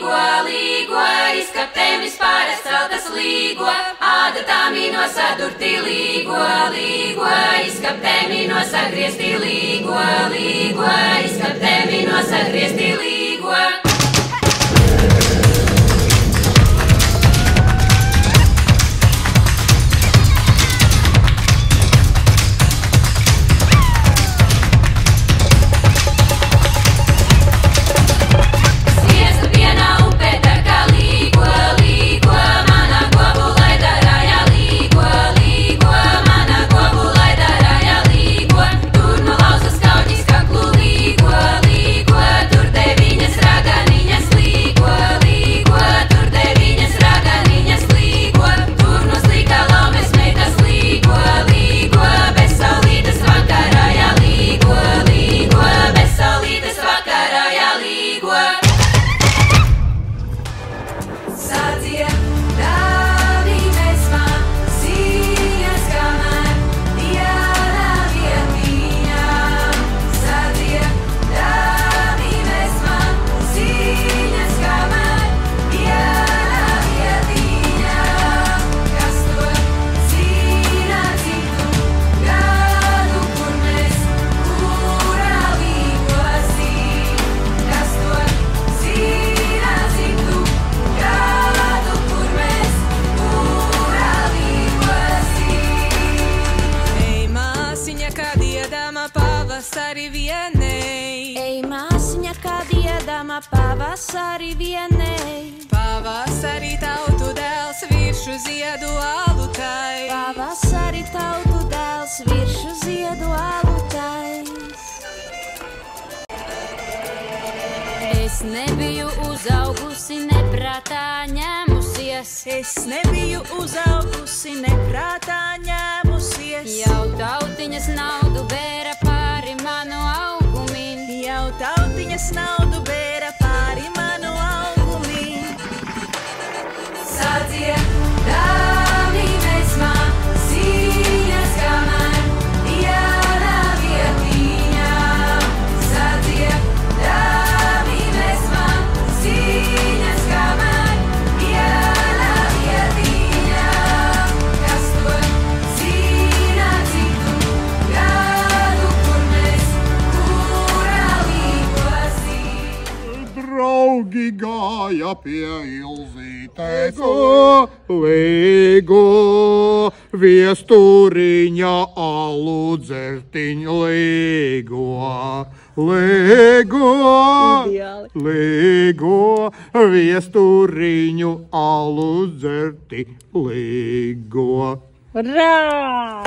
līgo, līgo, izkaptēmis pāresceltas līgo, ādatām nosadurti līgo, līgo, izkaptēmi nosagriezti līgo, līgo, izkaptēmi nosagriezti līgo. Pavasari vienei, pavasari tautu dēls viršu ziedu alutai, pavasari tautu dēls viršu ziedu alutais. Es nebiju uzaugusi neprātā ņēmusies, es nebiju uzaugusi neprātā ņēmusies, jau tautiņas naudu bēra pāri manu augumim, jau tautiņas naudu bēra pāri manu augumim. Sadziedami mēs mācīņas, kamēr Diana vietiņā. Sadziedami mēs mācīņas, kamēr Diana vietiņā. Kas to zina citu gadu, kur mēs kurā līgosim. Draugi gāja pie Ilzītes līgo, viesturiņa alu dzertiņ līgo, līgo, līgo, viesturiņu alu dzerti līgo. Urā!